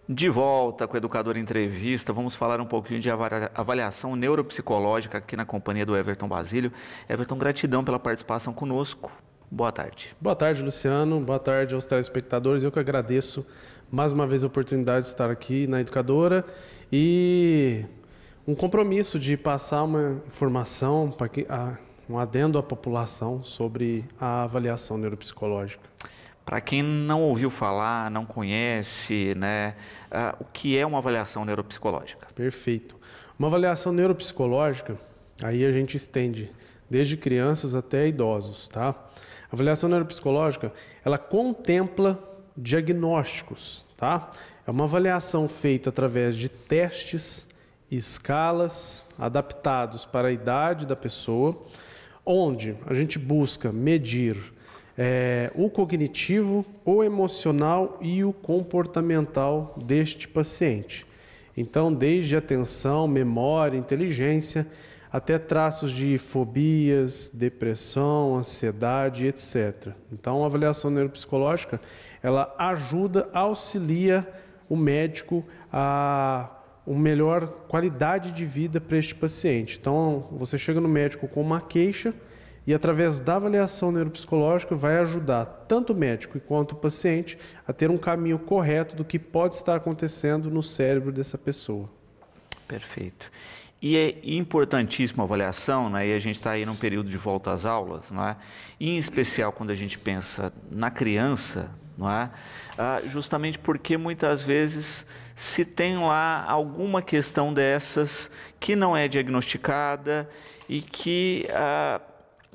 De volta com o Educador Entrevista, vamos falar um pouquinho de avaliação neuropsicológica aqui na companhia do Everton Basílio. Everton, gratidão pela participação conosco. Boa tarde. Boa tarde, Luciano. Boa tarde aos telespectadores. Eu que agradeço mais uma vez a oportunidade de estar aqui na Educadora e um compromisso de passar uma informação, um adendo à população sobre a avaliação neuropsicológica. Para quem não ouviu falar, não conhece, né, o que é uma avaliação neuropsicológica? Perfeito. Uma avaliação neuropsicológica, aí a gente estende desde crianças até idosos, tá? A avaliação neuropsicológica, ela contempla diagnósticos, tá? É uma avaliação feita através de testes e escalas adaptados para a idade da pessoa, onde a gente busca medir o cognitivo, o emocional e o comportamental deste paciente. Então, desde atenção, memória, inteligência, até traços de fobias, depressão, ansiedade, etc. Então, a avaliação neuropsicológica, ela ajuda, auxilia o médico a uma melhor qualidade de vida para este paciente. Então, você chega no médico com uma queixa, e através da avaliação neuropsicológica vai ajudar tanto o médico quanto o paciente a ter um caminho correto do que pode estar acontecendo no cérebro dessa pessoa. Perfeito. E é importantíssima a avaliação, né? E a gente está aí num período de volta às aulas, não é? E em especial quando a gente pensa na criança, não é? Justamente porque muitas vezes se tem lá alguma questão dessas que não é diagnosticada e que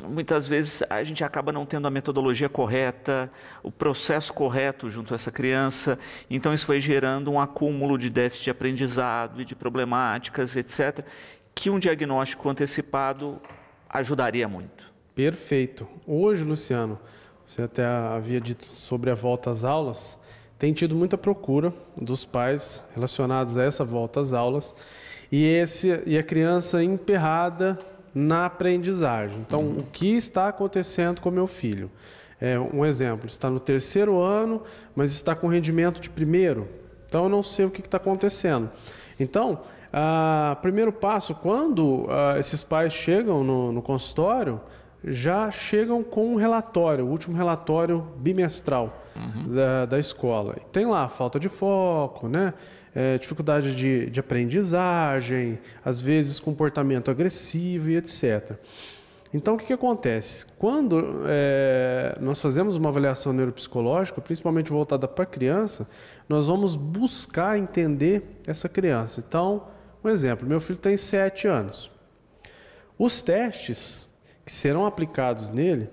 muitas vezes a gente acaba não tendo a metodologia correta, o processo correto junto a essa criança, então isso foi gerando um acúmulo de déficit de aprendizado e de problemáticas, etc., que um diagnóstico antecipado ajudaria muito. Perfeito. Hoje, Luciano, você até havia dito sobre a volta às aulas, tem tido muita procura dos pais relacionados a essa volta às aulas e a criança emperrada na aprendizagem. Então, o que está acontecendo com meu filho? Um exemplo, está no 3º ano, mas está com rendimento de 1º. Então, eu não sei o que está acontecendo. Então, primeiro passo, quando esses pais chegam no consultório, já chegam com um relatório, o último relatório bimestral da escola. E tem lá falta de foco, né? Dificuldade de aprendizagem, às vezes comportamento agressivo e etc. Então, o que acontece? Quando nós fazemos uma avaliação neuropsicológica, principalmente voltada para a criança, nós vamos buscar entender essa criança. Então, um exemplo, meu filho tem 7 anos. Os testes que serão aplicados nele,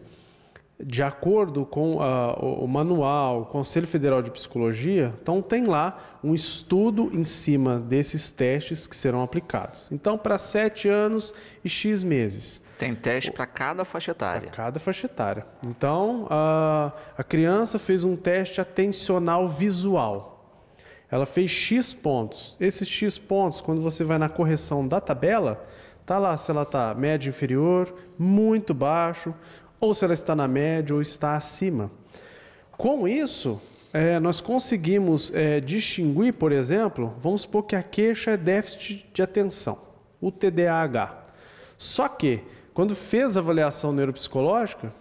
de acordo com o manual, o Conselho Federal de Psicologia, então tem lá um estudo em cima desses testes que serão aplicados. Então, para 7 anos e X meses. Tem teste para cada faixa etária. Para cada faixa etária. Então, a criança fez um teste atencional visual. Ela fez X pontos. Esses X pontos, quando você vai na correção da tabela, está lá se ela está médio inferior, muito baixo, ou se ela está na média ou está acima. Com isso, nós conseguimos distinguir, por exemplo, vamos supor que a queixa é déficit de atenção, o TDAH. Só que, quando fez a avaliação neuropsicológica,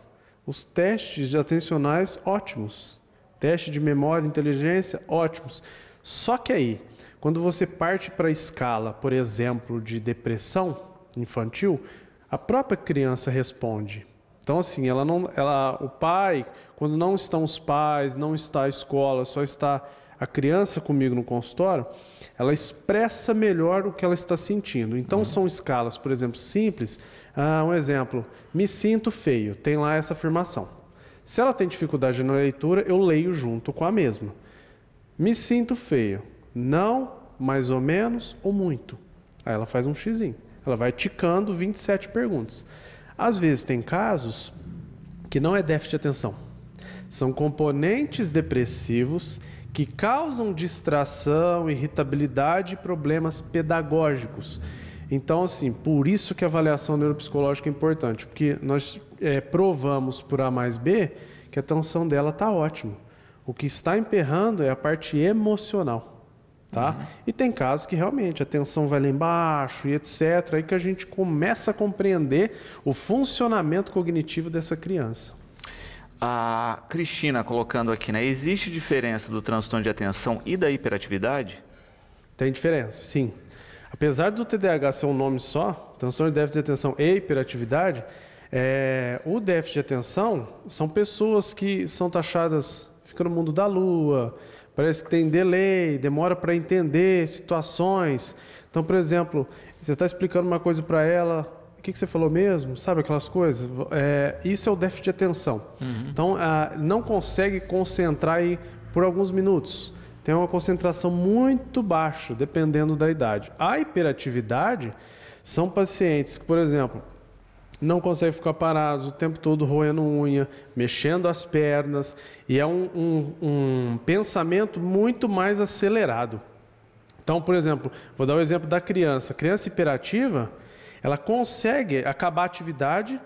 os testes atencionais ótimos, teste de memória e inteligência ótimos. Só que aí, quando você parte para a escala, por exemplo, de depressão infantil, a própria criança responde. Então, assim, o pai, quando não estão os pais, não está a escola, só está a criança comigo no consultório, ela expressa melhor o que ela está sentindo. Então, são escalas, por exemplo, simples. Um exemplo, me sinto feio, tem lá essa afirmação. Se ela tem dificuldade na leitura, eu leio junto com a mesma. Me sinto feio, não, mais ou menos ou muito. Aí ela faz um xizinho. Ela vai ticando 27 perguntas. Às vezes tem casos que não é déficit de atenção. São componentes depressivos que causam distração, irritabilidade e problemas pedagógicos. Então, assim, por isso que a avaliação neuropsicológica é importante, porque nós provamos por A mais B que a atenção dela está ótima. O que está emperrando é a parte emocional. tá? E tem casos que realmente a tensão vai lá embaixo e etc. Aí que a gente começa a compreender o funcionamento cognitivo dessa criança. A Cristina colocando aqui, né? Existe diferença do transtorno de atenção e da hiperatividade? Tem diferença, sim. Apesar do TDAH ser um nome só, transtorno de déficit de atenção e hiperatividade, o déficit de atenção são pessoas que são taxadas, ficam no mundo da lua, parece que tem delay, demora para entender situações. Então, por exemplo, você está explicando uma coisa para ela, o que você falou mesmo? Sabe aquelas coisas? Isso é o déficit de atenção. Então, não consegue concentrar aí por alguns minutos. Tem uma concentração muito baixa, dependendo da idade. A hiperatividade são pacientes que, por exemplo, não conseguem ficar parados o tempo todo roendo unha, mexendo as pernas, e é um pensamento muito mais acelerado. Então, por exemplo, vou dar o exemplo da criança. A criança hiperativa, ela consegue acabar a atividade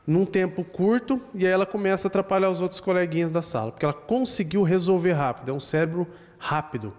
num tempo curto e aí ela começa a atrapalhar os outros coleguinhas da sala, porque ela conseguiu resolver rápido, é um cérebro rápido.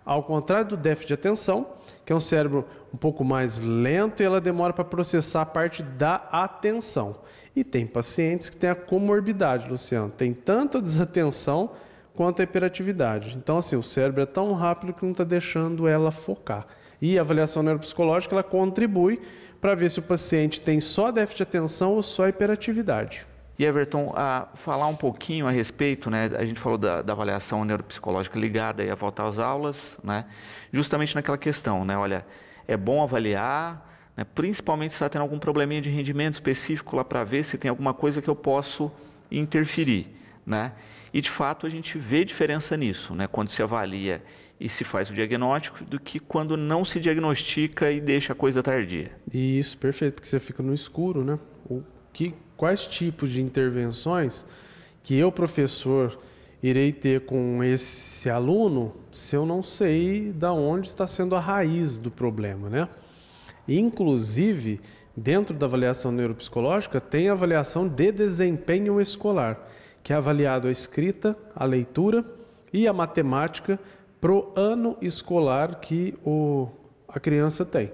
Ao contrário do déficit de atenção, que é um cérebro um pouco mais lento e ela demora para processar a parte da atenção. E tem pacientes que têm a comorbidade, Luciano, tem tanto a desatenção quanto a hiperatividade. Então, assim, o cérebro é tão rápido que não está deixando ela focar. E a avaliação neuropsicológica, ela contribui para ver se o paciente tem só déficit de atenção ou só hiperatividade. E Everton, falar um pouquinho a respeito, né? A gente falou da avaliação neuropsicológica ligada aí à volta às aulas, né? Justamente naquela questão, né? Olha, é bom avaliar, né? Principalmente se está tendo algum probleminha de rendimento específico lá para ver se tem alguma coisa que eu posso interferir, né? E de fato a gente vê diferença nisso, né? Quando se avalia e se faz o diagnóstico, do que quando não se diagnostica e deixa a coisa tardia. Isso, perfeito, porque você fica no escuro, né? Quais tipos de intervenções que eu, professor, irei ter com esse aluno se eu não sei de onde está sendo a raiz do problema, né? Inclusive, dentro da avaliação neuropsicológica, tem a avaliação de desempenho escolar, que é avaliado a escrita, a leitura e a matemática pro ano escolar que a criança tem,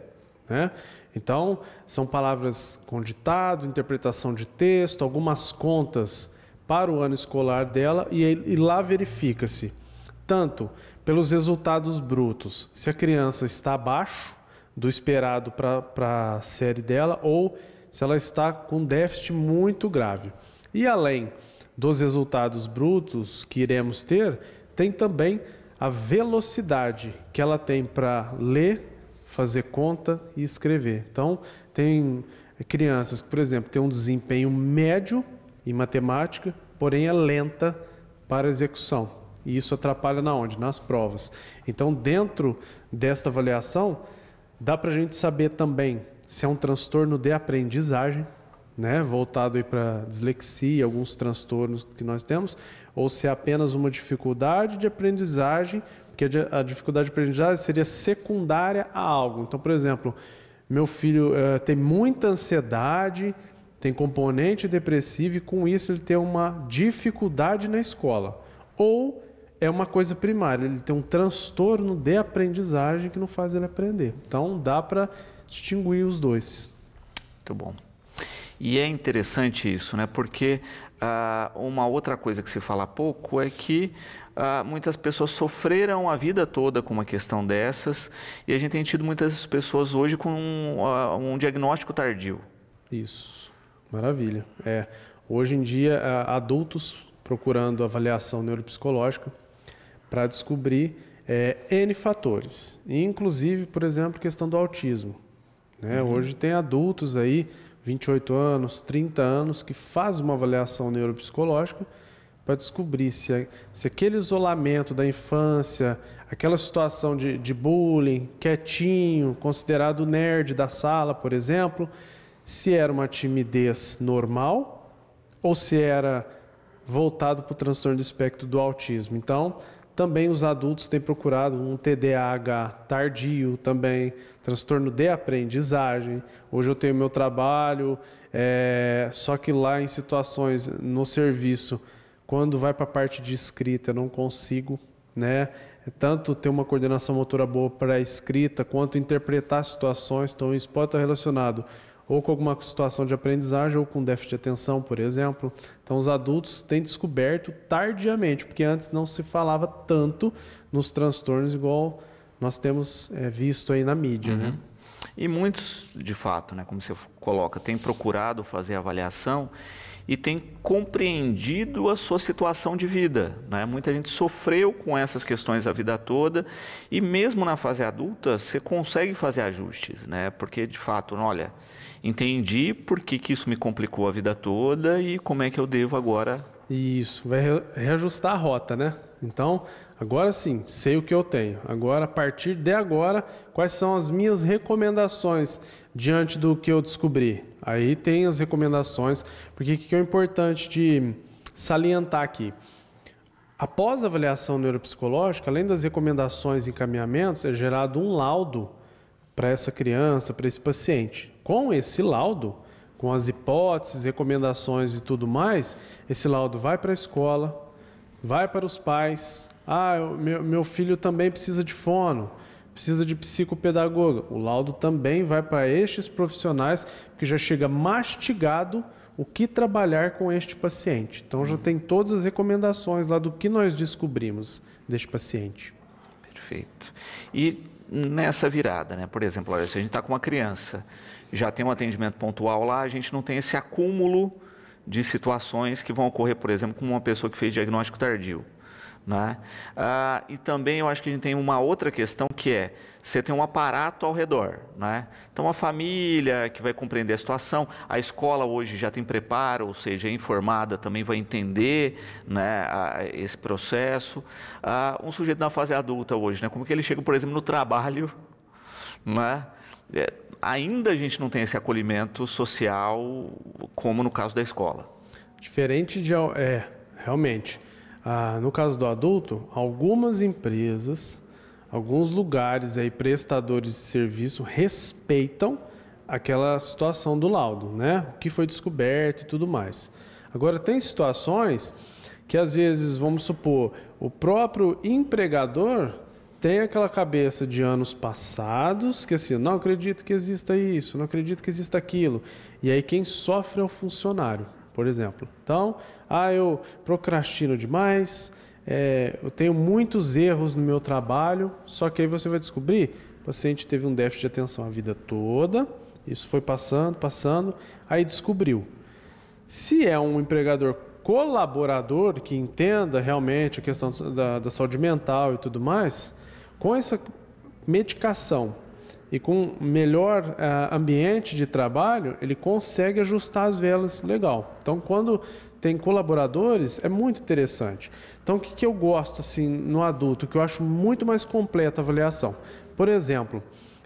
né? Então, são palavras com ditado, interpretação de texto, algumas contas para o ano escolar dela e lá verifica-se, tanto pelos resultados brutos, se a criança está abaixo do esperado para a série dela ou se ela está com déficit muito grave. E além dos resultados brutos que iremos ter, tem também a velocidade que ela tem para ler, fazer conta e escrever. Então, tem crianças que, por exemplo, têm um desempenho médio em matemática, porém é lenta para execução. E isso atrapalha na onde? Nas provas. Então, dentro desta avaliação, dá para a gente saber também se é um transtorno de aprendizagem, né, voltado para dislexia, alguns transtornos que nós temos, ou se é apenas uma dificuldade de aprendizagem, porque a dificuldade de aprendizagem seria secundária a algo. Então, por exemplo, meu filho tem muita ansiedade, tem componente depressivo e com isso ele tem uma dificuldade na escola. Ou é uma coisa primária, ele tem um transtorno de aprendizagem que não faz ele aprender. Então, dá para distinguir os dois. Muito bom. E é interessante isso, né? Porque uma outra coisa que se fala pouco é que muitas pessoas sofreram a vida toda com uma questão dessas e a gente tem tido muitas pessoas hoje com um diagnóstico tardio. Isso, maravilha. Hoje em dia, adultos procurando avaliação neuropsicológica para descobrir N fatores, inclusive, por exemplo, questão do autismo, né? Hoje tem adultos aí, 28 anos, 30 anos, que faz uma avaliação neuropsicológica para descobrir se aquele isolamento da infância, aquela situação de bullying, quietinho, considerado nerd da sala, por exemplo, se era uma timidez normal ou se era voltado para o transtorno do espectro do autismo. Então, também os adultos têm procurado um TDAH tardio também, transtorno de aprendizagem. Hoje eu tenho meu trabalho, só que lá em situações no serviço, quando vai para a parte de escrita, eu não consigo né? Tanto ter uma coordenação motora boa para a escrita, quanto interpretar situações. Então, isso pode estar relacionado ou com alguma situação de aprendizagem ou com déficit de atenção, por exemplo. Então, os adultos têm descoberto tardiamente, porque antes não se falava tanto nos transtornos igual nós temos visto aí na mídia, né? E muitos, de fato, né, como você coloca, têm procurado fazer avaliação e têm compreendido a sua situação de vida, né? Muita gente sofreu com essas questões a vida toda e mesmo na fase adulta você consegue fazer ajustes, né? Porque, de fato, olha, entendi por que isso me complicou a vida toda e como é que eu devo agora... Isso, vai reajustar a rota, né? Então, agora sim, sei o que eu tenho. Agora, a partir de agora, quais são as minhas recomendações diante do que eu descobri? Aí tem as recomendações, porque o que é importante de salientar aqui? Após a avaliação neuropsicológica, além das recomendações e encaminhamentos, é gerado um laudo para essa criança, para esse paciente. Com esse laudo, com as hipóteses, recomendações e tudo mais, esse laudo vai para a escola, vai para os pais. Meu filho também precisa de fono, precisa de psicopedagoga. O laudo também vai para estes profissionais, que já chega mastigado o que trabalhar com este paciente. Então já tem todas as recomendações lá do que nós descobrimos deste paciente. Perfeito. E nessa virada, né? Por exemplo, olha, se a gente está com uma criança, já tem um atendimento pontual lá, a gente não tem esse acúmulo de situações que vão ocorrer, por exemplo, com uma pessoa que fez diagnóstico tardio, né? E também eu acho que a gente tem uma outra questão que é, você tem um aparato ao redor, né? Então a família que vai compreender a situação, a escola hoje já tem preparo, ou seja, é informada, também vai entender, né, esse processo. Um sujeito na fase adulta hoje, né? Como que ele chega, por exemplo, no trabalho, né? Ainda a gente não tem esse acolhimento social como no caso da escola. Diferente de... realmente. No caso do adulto, algumas empresas, alguns lugares aí, prestadores de serviço, respeitam aquela situação do laudo, né? O que foi descoberto e tudo mais. Agora, tem situações que às vezes, vamos supor, o próprio empregador tem aquela cabeça de anos passados, que assim, não acredito que exista isso, não acredito que exista aquilo. E aí quem sofre é o funcionário, por exemplo. Então, eu procrastino demais, eu tenho muitos erros no meu trabalho, só que aí você vai descobrir, o paciente teve um déficit de atenção a vida toda, isso foi passando, aí descobriu. Se é um empregador colaborador que entenda realmente a questão da saúde mental e tudo mais, com essa medicação e com melhor ambiente de trabalho, ele consegue ajustar as velas legal. Então, quando tem colaboradores, é muito interessante. Então, o que eu gosto assim no adulto, que eu acho muito mais completa a avaliação? Por exemplo,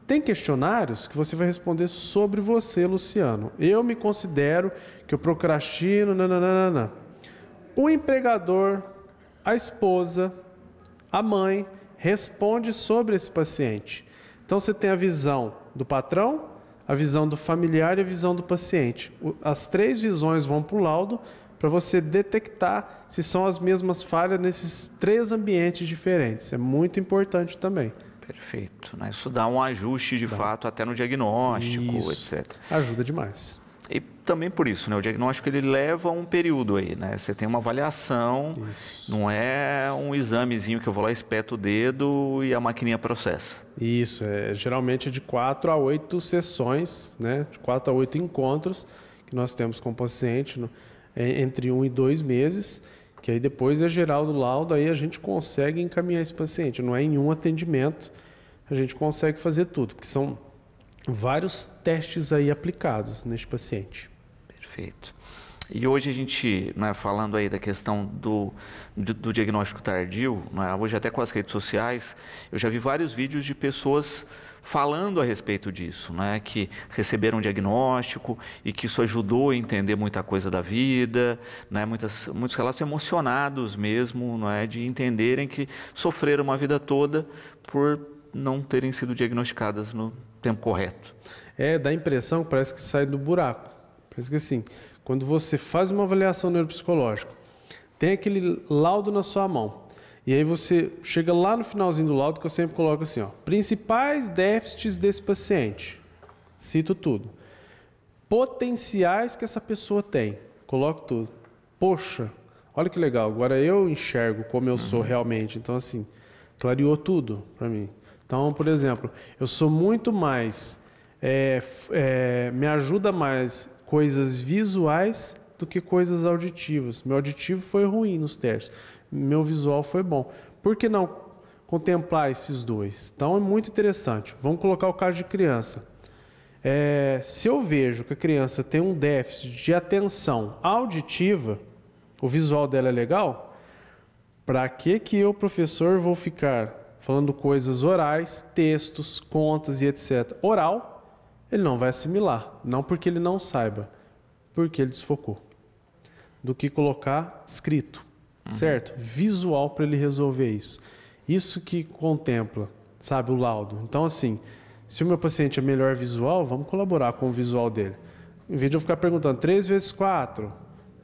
tem questionários que você vai responder sobre você, Luciano. Eu me considero que eu procrastino, nananana. O empregador, a esposa, a mãe, responde sobre esse paciente. Então, você tem a visão do patrão, a visão do familiar e a visão do paciente. As três visões vão para o laudo para você detectar se são as mesmas falhas nesses três ambientes diferentes. É muito importante também. Perfeito. Isso dá um ajuste, de fato, até no diagnóstico, etc. Ajuda demais. E também por isso, né? O diagnóstico ele leva um período aí, né? Você tem uma avaliação, não é um examezinho que eu vou lá, espeto o dedo e a maquininha processa. Isso, geralmente de 4 a 8 sessões, né? De 4 a 8 encontros que nós temos com o paciente entre 1 e 2 meses, que aí depois é geral do laudo, aí a gente consegue encaminhar esse paciente. Não é em um atendimento, a gente consegue fazer tudo, porque são vários testes aí aplicados neste paciente. Perfeito. E hoje a gente, falando aí da questão do diagnóstico tardio, hoje até com as redes sociais, eu já vi vários vídeos de pessoas falando a respeito disso, que receberam um diagnóstico e que isso ajudou a entender muita coisa da vida, muitos relatos emocionados mesmo, de entenderem que sofreram uma vida toda por não terem sido diagnosticadas no tempo correto. Dá a impressão que parece que sai do buraco. Parece que assim, quando você faz uma avaliação neuropsicológica, tem aquele laudo na sua mão, E aí você chega lá no finalzinho do laudo, que eu sempre coloco assim, ó, principais déficits desse paciente. Cito tudo. Potenciais que essa pessoa tem. Coloco tudo. Poxa, olha que legal. Agora eu enxergo como eu sou realmente. Então, assim, clareou tudo para mim. Então, por exemplo, eu sou muito mais... me ajuda mais coisas visuais do que coisas auditivas. Meu auditivo foi ruim nos testes. Meu visual foi bom. Por que não contemplar esses dois? Então, é muito interessante. Vamos colocar o caso de criança. Se eu vejo que a criança tem um déficit de atenção auditiva, o visual dela é legal, para que eu, professor, vou ficar falando coisas orais, textos, contas e etc. Oral, ele não vai assimilar, não porque ele não saiba, porque ele desfocou. Do que colocar escrito, certo? Visual para ele resolver isso. Isso que contempla, sabe, o laudo. Então, assim, se o meu paciente é melhor visual, vamos colaborar com o visual dele. Em vez de eu ficar perguntando 3 vezes 4,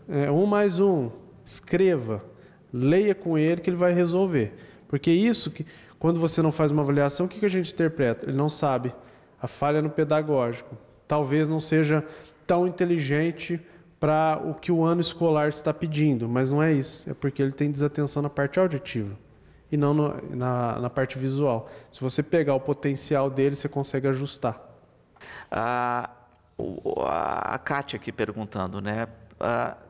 1 mais 1, escreva, leia com ele que ele vai resolver. Porque isso, quando você não faz uma avaliação, o que a gente interpreta? Ele não sabe. A falha no pedagógico. Talvez não seja tão inteligente para o que o ano escolar está pedindo, mas não é isso. É porque ele tem desatenção na parte auditiva e não na parte visual. Se você pegar o potencial dele, você consegue ajustar. A Kátia aqui perguntando, né,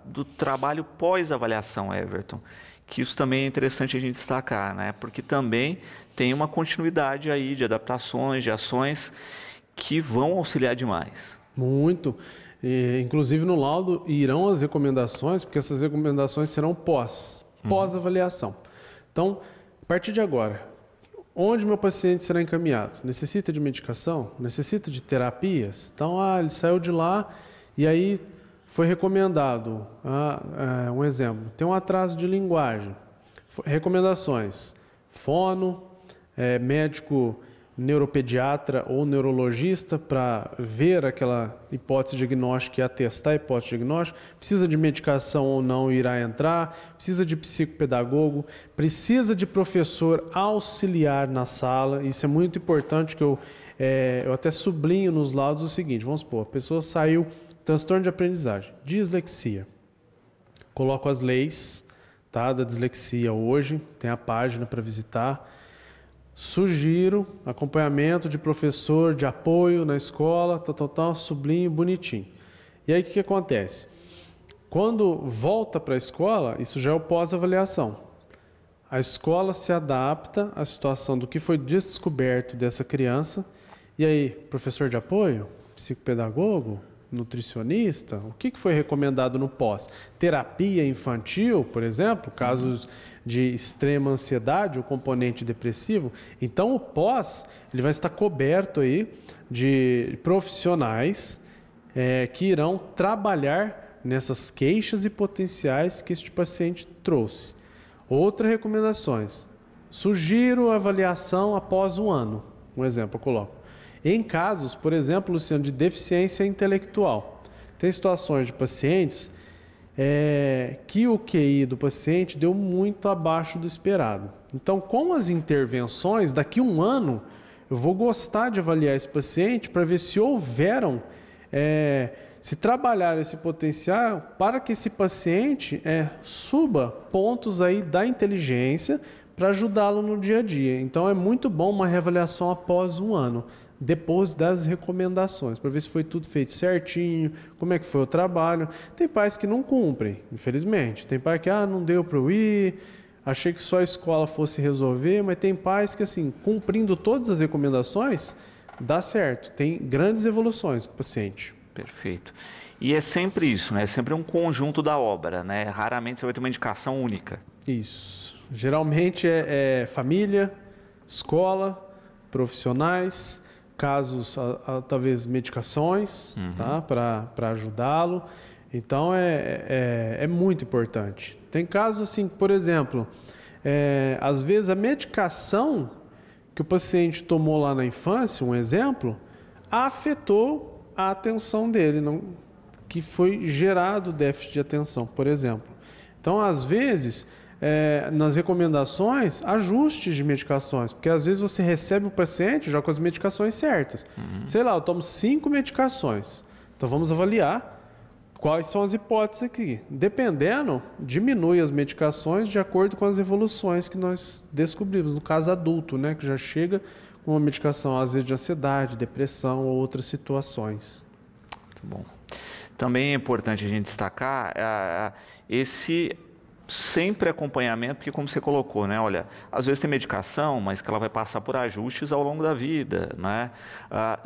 do trabalho pós-avaliação, Everton, que isso também é interessante a gente destacar, né, porque também tem uma continuidade aí de adaptações, de ações que vão auxiliar demais. Muito. Inclusive no laudo irão as recomendações, porque essas recomendações serão pós-avaliação. Então, a partir de agora, onde meu paciente será encaminhado? Necessita de medicação? Necessita de terapias? Então, ele saiu de lá e aí foi recomendado, um exemplo, tem um atraso de linguagem. Recomendações, fono, médico neuropediatra ou neurologista para ver aquela hipótese diagnóstica e atestar a hipótese diagnóstica, precisa de medicação ou não irá entrar, precisa de psicopedagogo, precisa de professor auxiliar na sala, isso é muito importante que eu até sublinho nos laudos o seguinte, vamos supor, a pessoa saiu transtorno de aprendizagem, dislexia, coloco as leis, tá, da dislexia hoje, tem a página para visitar. Sugiro acompanhamento de professor, de apoio na escola, sublinho, bonitinho. E aí o que acontece? Quando volta para a escola, isso já é o pós-avaliação. A escola se adapta à situação do que foi descoberto dessa criança. E aí, professor de apoio, psicopedagogo, nutricionista, o que foi recomendado no pós? Terapia infantil, por exemplo, casos de extrema ansiedade, o componente depressivo. Então, o pós ele vai estar coberto aí de profissionais que irão trabalhar nessas queixas e potenciais que este paciente trouxe. Outras recomendações. Sugiro avaliação após 1 ano. Um exemplo, eu coloco. Em casos, por exemplo, Luciano, de deficiência intelectual. Tem situações de pacientes que o QI do paciente deu muito abaixo do esperado. Então, com as intervenções, daqui a 1 ano, eu vou gostar de avaliar esse paciente para ver se houveram, se trabalhar esse potencial para que esse paciente suba pontos aí da inteligência para ajudá-lo no dia a dia. Então, é muito bom uma reavaliação após 1 ano. Depois das recomendações, para ver se foi tudo feito certinho, como é que foi o trabalho. Tem pais que não cumprem, infelizmente. Tem pai que, não deu para eu ir, achei que só a escola fosse resolver, mas tem pais que, assim, cumprindo todas as recomendações, dá certo. Tem grandes evoluções com o paciente. Perfeito. E é sempre isso, né? É sempre um conjunto da obra, né? Raramente você vai ter uma indicação única. Isso. Geralmente é família, escola, profissionais, casos, talvez medicações, tá? Para ajudá-lo. Então, é muito importante. Tem casos assim, por exemplo, às vezes a medicação que o paciente tomou lá na infância, um exemplo, afetou a atenção dele, que foi gerado déficit de atenção, por exemplo. Então, às vezes, nas recomendações, ajustes de medicações, porque às vezes você recebe o paciente já com as medicações certas. Sei lá, eu tomo 5 medicações, então vamos avaliar quais são as hipóteses aqui. Dependendo, diminui as medicações de acordo com as evoluções que nós descobrimos, no caso adulto, né, que já chega com uma medicação às vezes de ansiedade, depressão ou outras situações. Muito bom. Também é importante a gente destacar esse sempre acompanhamento, porque como você colocou, né? Olha, às vezes tem medicação, mas que ela vai passar por ajustes ao longo da vida, né?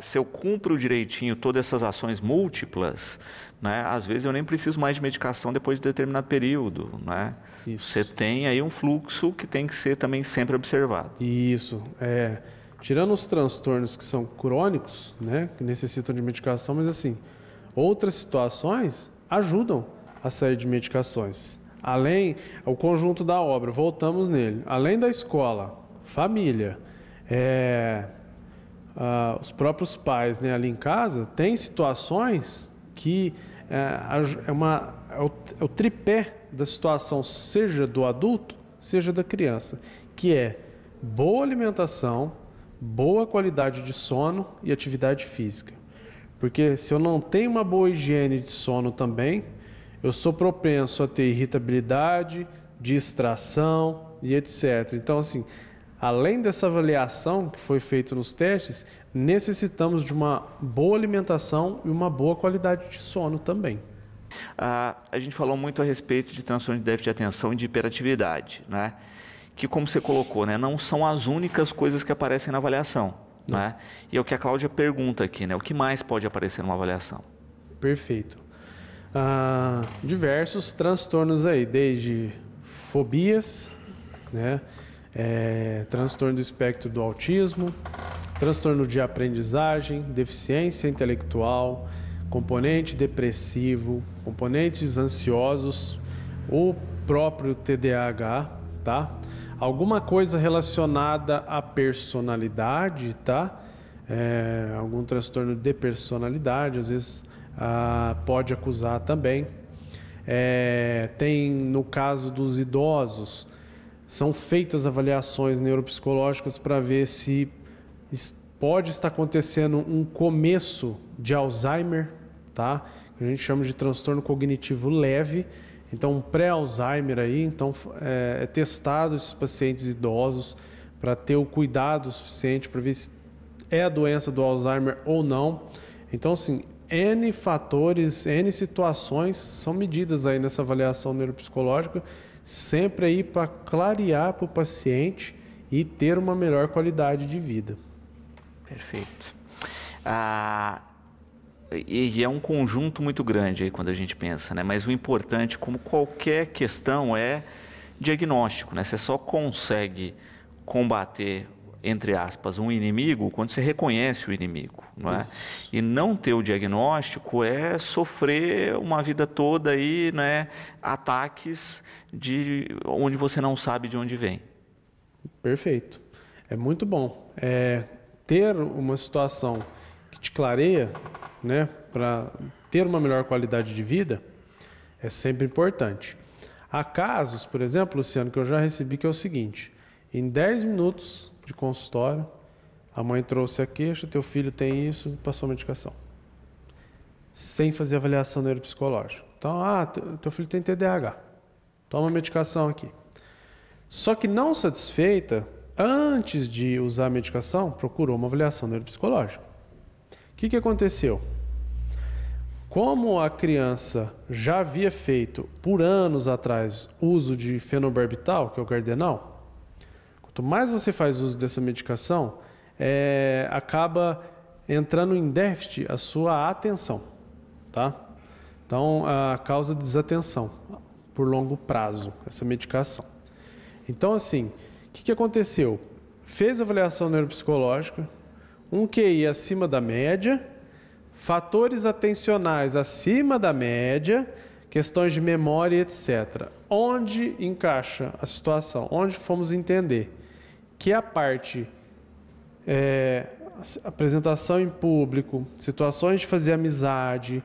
Se eu cumpro direitinho todas essas ações múltiplas, né? Às vezes eu nem preciso mais de medicação depois de determinado período, né? Isso. Você tem aí um fluxo que tem que ser também sempre observado. Isso, tirando os transtornos que são crônicos, né? Que necessitam de medicação, mas assim, outras situações ajudam a sair de medicações. Além, o conjunto da obra, voltamos nele. Além da escola, família, os próprios pais, né, ali em casa, tem situações que é o tripé da situação, seja do adulto, seja da criança, que é boa alimentação, boa qualidade de sono e atividade física. Porque se eu não tenho uma boa higiene de sono também, eu sou propenso a ter irritabilidade, distração e etc. Então, assim, além dessa avaliação que foi feita nos testes, necessitamos de uma boa alimentação e uma boa qualidade de sono também. A gente falou muito a respeito de transtorno de déficit de atenção e de hiperatividade, né? Que, como você colocou, né, não são as únicas coisas que aparecem na avaliação, né? E é o que a Cláudia pergunta aqui, né? O que mais pode aparecer numa avaliação? Perfeito. Diversos transtornos aí, desde fobias, né? Transtorno do espectro do autismo, transtorno de aprendizagem, deficiência intelectual, componente depressivo, componentes ansiosos, o próprio TDAH, tá? Alguma coisa relacionada à personalidade, tá? Algum transtorno de personalidade, às vezes pode acusar também. Tem, no caso dos idosos, são feitas avaliações neuropsicológicas para ver se pode estar acontecendo um começo de Alzheimer, tá? Que a gente chama de transtorno cognitivo leve. Então, um pré-Alzheimer aí, então é testado esses pacientes idosos para ter o cuidado suficiente para ver se é a doença do Alzheimer ou não. Então, assim, N fatores, N situações são medidas aí nessa avaliação neuropsicológica, sempre aí para clarear para o paciente e ter uma melhor qualidade de vida. Perfeito. E é um conjunto muito grande aí quando a gente pensa, né? Mas o importante, como qualquer questão, é diagnóstico, né? Você só consegue combater, entre aspas, um inimigo quando você reconhece o inimigo, não é? E não ter o diagnóstico é sofrer uma vida toda aí, né? Ataques de onde você não sabe de onde vem. Perfeito. É muito bom. Ter uma situação que te clareia, né, para ter uma melhor qualidade de vida, é sempre importante. Há casos, por exemplo, Luciano, que eu já recebi, que é o seguinte: em 10 minutos de consultório, a mãe trouxe a queixa, teu filho tem isso, passou a medicação, sem fazer avaliação neuropsicológica. Então, teu filho tem TDAH, toma a medicação aqui. Só que não satisfeita, antes de usar a medicação, procurou uma avaliação neuropsicológica. O que aconteceu? Como a criança já havia feito, por anos atrás, uso de fenobarbital, que é o cardenal, quanto mais você faz uso dessa medicação, acaba entrando em déficit a sua atenção, tá? Então, causa desatenção por longo prazo, essa medicação. Então, assim, o que aconteceu? Fez avaliação neuropsicológica, um QI acima da média, fatores atencionais acima da média, questões de memória, etc. Onde encaixa a situação? Onde fomos entender que a parte apresentação em público, situações de fazer amizade,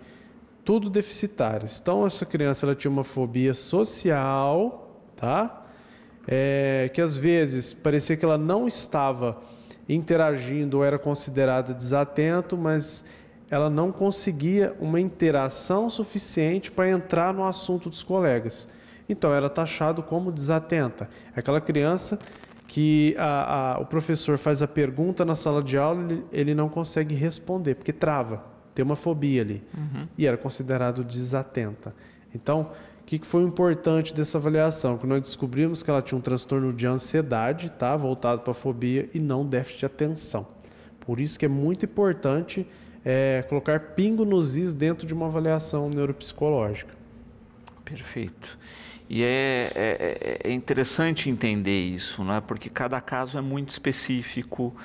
tudo deficitárias. Então, essa criança ela tinha uma fobia social, tá? que às vezes parecia que ela não estava interagindo ou era considerada desatento, mas ela não conseguia uma interação suficiente para entrar no assunto dos colegas. Então, era taxado como desatenta. É aquela criança que o professor faz a pergunta na sala de aula, ele não consegue responder, porque trava, tem uma fobia ali. E era considerado desatenta. Então, o que foi importante dessa avaliação? Que nós descobrimos que ela tinha um transtorno de ansiedade, tá? Voltado para a fobia e não déficit de atenção. Por isso que é muito importante colocar pingo nos is dentro de uma avaliação neuropsicológica. Perfeito. E é interessante entender isso, não é? Porque cada caso é muito específico,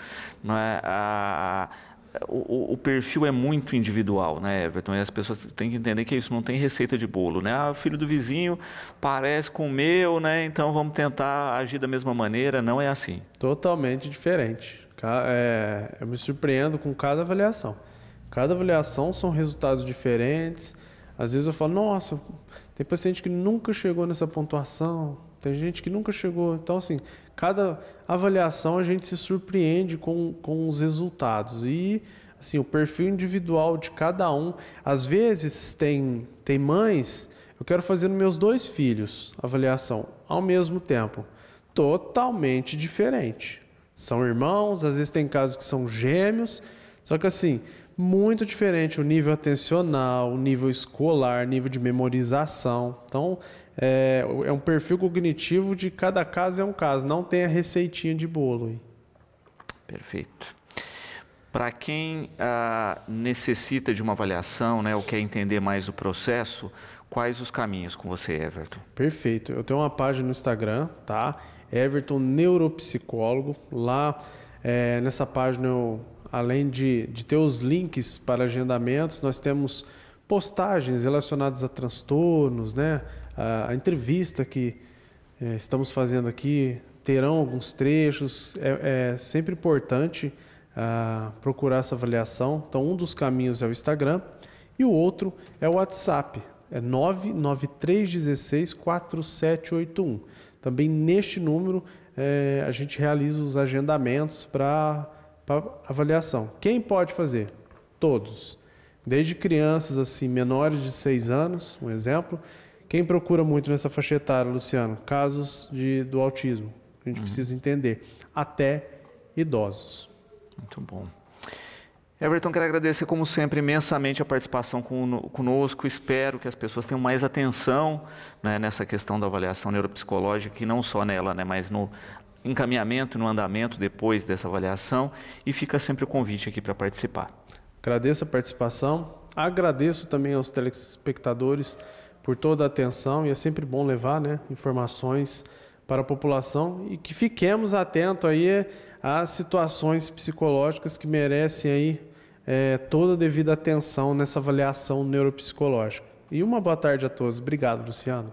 não é? O perfil é muito individual, né, Everton? E as pessoas têm que entender que isso não tem receita de bolo, né? O filho do vizinho parece com o meu, né? Então vamos tentar agir da mesma maneira. Não é assim. Totalmente diferente. Eu me surpreendo com cada avaliação. Cada avaliação são resultados diferentes. Às vezes eu falo, nossa, tem paciente que nunca chegou nessa pontuação, tem gente que nunca chegou. Então, assim, cada avaliação a gente se surpreende com os resultados. E, assim, o perfil individual de cada um. Às vezes tem mães, eu quero fazer nos meus 2 filhos avaliação ao mesmo tempo. Totalmente diferente. São irmãos, às vezes tem casos que são gêmeos, só que assim, muito diferente o nível atencional, o nível escolar, nível de memorização. Então, é um perfil cognitivo de cada caso é um caso, não tem a receitinha de bolo. Perfeito. Para quem necessita de uma avaliação, né, ou quer entender mais o processo, quais os caminhos com você, Everton? Perfeito. Eu tenho uma página no Instagram, tá? Everton Neuropsicólogo. Lá, nessa página, além de ter os links para agendamentos, nós temos postagens relacionadas a transtornos, né? A entrevista que estamos fazendo aqui terão alguns trechos. É sempre importante procurar essa avaliação. Então, um dos caminhos é o Instagram e o outro é o WhatsApp. É 993164781. Também neste número a gente realiza os agendamentos para avaliação. Quem pode fazer? Todos. Desde crianças assim menores de 6 anos, um exemplo. Quem procura muito nessa faixa etária, Luciano? Casos do autismo, que a gente precisa entender. Até idosos. Muito bom. Everton, quero agradecer, como sempre, imensamente a participação conosco. Espero que as pessoas tenham mais atenção, né, nessa questão da avaliação neuropsicológica, e não só nela, né, mas no encaminhamento, no andamento depois dessa avaliação. E fica sempre o convite aqui para participar. Agradeço a participação. Agradeço também aos telespectadores por toda a atenção. E é sempre bom levar, né, informações para a população e que fiquemos atentos aí às situações psicológicas que merecem aí toda a devida atenção nessa avaliação neuropsicológica. E uma boa tarde a todos. Obrigado, Luciano.